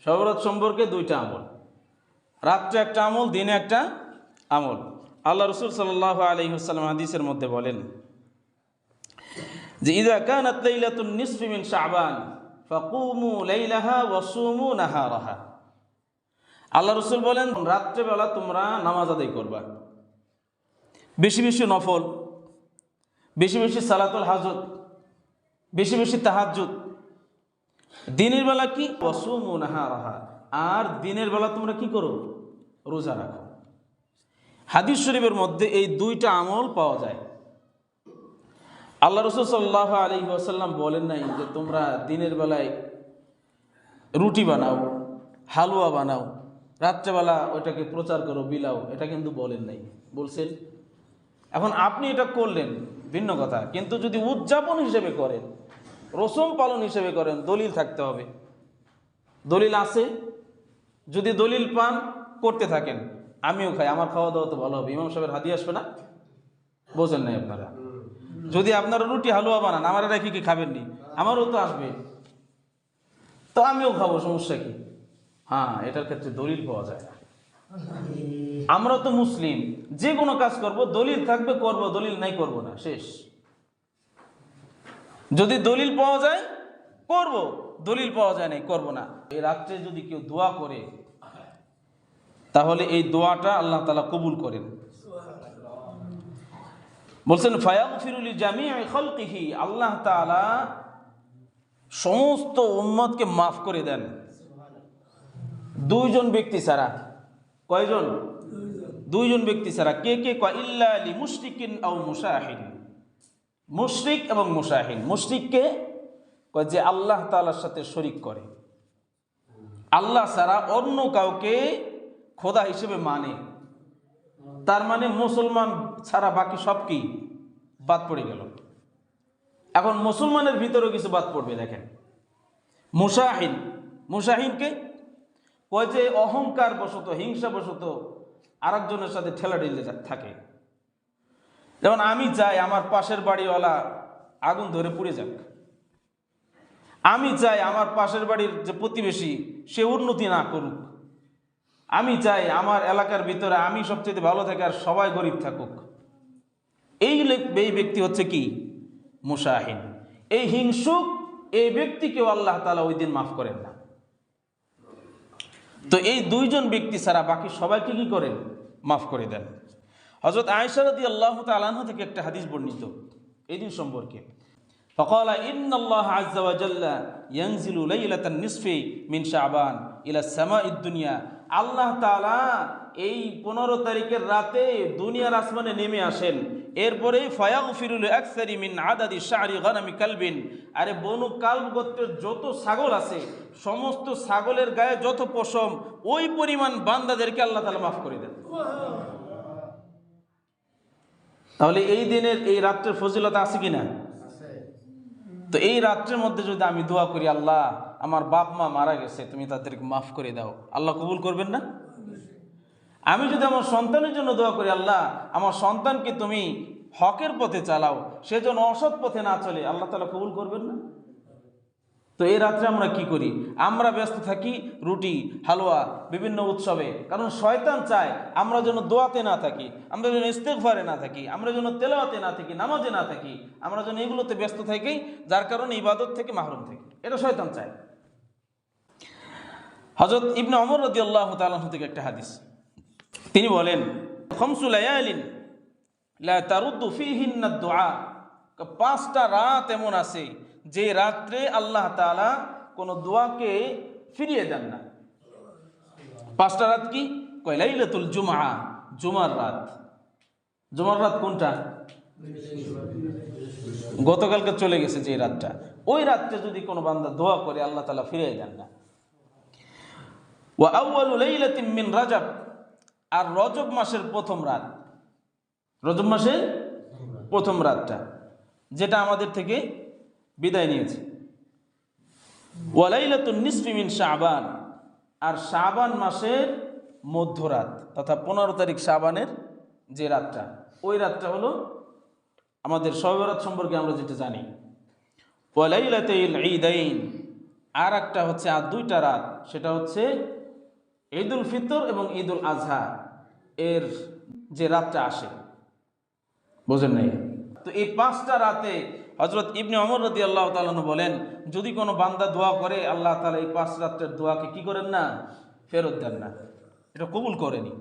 শবে বরাত সম্পর্কে দুইটা আমল, রাত্রে একটা আমল, দিনে একটা আমল। আল্লাহ রসুল সাল্লাল্লাহু আলাইহি ওয়াসাল্লাম হাদিসের মধ্যে বলেন যে ইযা কানাত লাইলাতুন নিসফি মিন শাবান ফাকুমু লাইলাহা ওয়া সুমু নাহারাহা। আল্লাহ রসুল বলেন রাত্রেবেলা তোমরা নামাজ আদায় করবা, বেশি বেশি নফল, বেশি বেশি সালাতুল হাজত, বেশি বেশি তাহাজ্জুদ। দিনের বেলা কি ওয়া সুমু নাহারাহা, আর দিনের বেলা তোমরা কি করো? রোজা রাখো। হাদিস শরীফের মধ্যে এই দুইটা আমল পাওয়া যায়। আল্লাহ রসুল সাল্লাল্লাহু আলাইহি ওয়াসাল্লাম বলেন নাই যে তোমরা দিনের বেলায় রুটি বানাও, হালুয়া বানাও, রাত্রেবেলা ওইটাকে প্রচার করো, বিলাও, এটা কিন্তু বলেন নাই। বলছেন এখন আপনি এটা করলেন ভিন্ন কথা, কিন্তু যদি উদযাপন হিসেবে করেন, রসম পালন হিসেবে করেন, দলিল থাকতে হবে। দলিল আছে, যদি দলিল পান করতে থাকেন, আমিও খাই, আমার খাওয়া দাওয়া তো ভালো হবে, ইমাম সাহেবের হাদিয়া আসবে না? বোঝেন নাই আপনারা? যদি আপনারা রুটি হালুয়া বানান, আমার রেখে কি খাবেন নি? আমারও তো আসবে, তো আমিও খাবো, সমস্যা কি? হ্যাঁ, এটার ক্ষেত্রে দলিল পাওয়া যায় না। আমরা তো মুসলিম, যে কোনো কাজ করব দলিল থাকবে করব, দলিল নাই করব না, শেষ। যদি দলিল পাওয়া যায় করব, দলিল পাওয়া যায় নাই করব না। এই রাত্রে যদি কেউ দোয়া করে, তাহলে এই দোয়াটা আল্লাহ তাআলা কবুল করেন। বলছেন ফায়াগফিরু লিজামিই খালকিহি, আল্লাহ তাআলা সমস্ত উম্মতকে মাফ করে দেন দুইজন ব্যক্তি ছাড়া। কয়জন? দুইজন ব্যক্তি ছাড়া। কে কে? ইল্লা লি মুশরিকিন আও মুশাহিন, মুশরিক এবং মুশাহিন। মুশরিককে কয় যে আল্লাহ তাআলার সাথে শরীক করে, আল্লাহ ছাড়া অন্য কাউকে খোদা হিসেবে মানে, তার মানে মুসলমান ছাড়া বাকি সব কি বাদ পড়ে গেল। এখন মুসলমানের ভিতরেও কিছু বাদ পড়বে। দেখেন মুশাহিন, মুশাহিনকে কয় যে অহংকার বশত, হিংসা বশত আরেকজনের সাথে ঠেলাঠেলি থাকে। যেমন আমি চাই আমার পাশের বাড়িওয়ালা আগুন ধরে পুড়ে যাক, আমি চাই আমার পাশের বাড়ির যে প্রতিবেশী সে উন্নতি না করুক, আমি চাই আমার এলাকার ভিতরে আমি সবচেয়ে ভালো থাকি আর সবাই গরিব থাকুক। এই ব্যক্তি হচ্ছে কি? মুশাহিন। এই হিংসুক এই ব্যক্তিকেও আল্লাহ তাআলা ওই দিন মাফ করেন না। তো এই দুইজন ব্যক্তি ছাড়া বাকি সবাইকে কি করেন? মাফ করে দেন। হযরত আয়েশা রাদিয়াল্লাহু তাআলা আনহা থেকে একটা হাদিস বর্ণিত এই দিন সম্পর্কে। ফাকালা ইন্নাল্লাহ আযজা ওয়া জাল্লা ইয়ানজিলু লাইলাতান নিসফি মিন শাবান ইলা সামাঈদ দুনিয়া। আল্লাহ তাআলা এই 15 তারিখের রাতে দুনিয়ার আসমানে নেমে আসেন। এরপরে ফায়াগফিরু লিআকসারি মিন আদাদি শা'রি গানামি কালবিন, আরে বনু কালব গোত্রের যত ছাগল আছে সমস্ত ছাগলের গায়ে যত পশম, ওই পরিমাণ বান্দাদেরকে আল্লাহ তাআলা মাফ করে দেন। তাহলে এই দিনের এই রাত্রের ফজিলত আছে কিনা? তো এই রাত্রের মধ্যে যদি আমি দোয়া করি, আল্লাহ আমার বাপ মা মারা গেছে, তুমি তাদেরকে মাফ করে দাও, আল্লাহ কবুল করবেন না? আমি যদি আমার সন্তানের জন্য দোয়া করি, আল্লাহ আমার সন্তানকে তুমি হকের পথে চালাও, সে যেন অসৎ পথে না চলে, আল্লাহ তাআলা কবুল করবেন না? তো এই রাত্রে আমরা কি করি? আমরা ব্যস্ত থাকি রুটি হালুয়া বিভিন্ন উৎসবে, কারণ শয়তান চায় আমরা যেন দোয়াতে না থাকি, আমরা যেন ইস্তেগফারে না থাকি, আমরা যেন তেলাওয়াতে না থাকি, নামাজে না থাকি, আমরা যেন এগুলোতে ব্যস্ত থাকি, যার কারণে ইবাদত থেকে মাহরুম থাকি। এটা শয়তান চায়। হযরত ইবনে ওমর রাদিয়াল্লাহু তাআলা থেকে একটা হাদিস, তিনি বলেন খামসু লায়ালিন লা তারুদ্দু ফীহিন্না দুআ, 5টা রাত এমন আছে যে রাত্রে আল্লাহ তাআলা কোন দোয়াকে ফিরিয়ে দেন না। 5টা রাত কি? কয় লাইলাতুল জুমআ, জুমার রাত। জুমার রাত কোনটা? গতকালকে চলে গেছে যে রাতটা, ওই রাত্রে যদি কোনো বান্দা দোয়া করে আল্লাহ তাআলা ফিরিয়ে দেন না। ওয়া আউয়ালু লাইলাতিন মিন রাজব, আর রজব মাসের প্রথম রাত, রজব মাসের প্রথম রাতটা যেটা আমাদের থেকে বিদায় নিয়েছে। ওয়া লাইলাতুন নিসফি মিন শাবান, আর শাবান মাসের মধ্যরাত তথা 15 তারিখ শাবানের যে রাতটা, ওই রাতটা হলো আমাদের শবে বরাত সম্পর্কে আমরা যেটা জানি। ওয়া লাইলাতুল ঈদাইন, আর একটা হচ্ছে আর দুইটা রাত, সেটা হচ্ছে ঈদুল ফিতর এবং ঈদুল আজহা এর যে রাতটা আসে, বোঝেন নাই? তো এই 5টা রাতে হযরত ইবনে ওমর রাদিয়াল্লাহু তাআলা আনহু বলেন, যদি কোনো বান্দা দোয়া করে আল্লাহ তাআলা এই 5 রাতের দোয়াকে কি করেন না, ফেরত দেন না, এটা কবুল করেনি।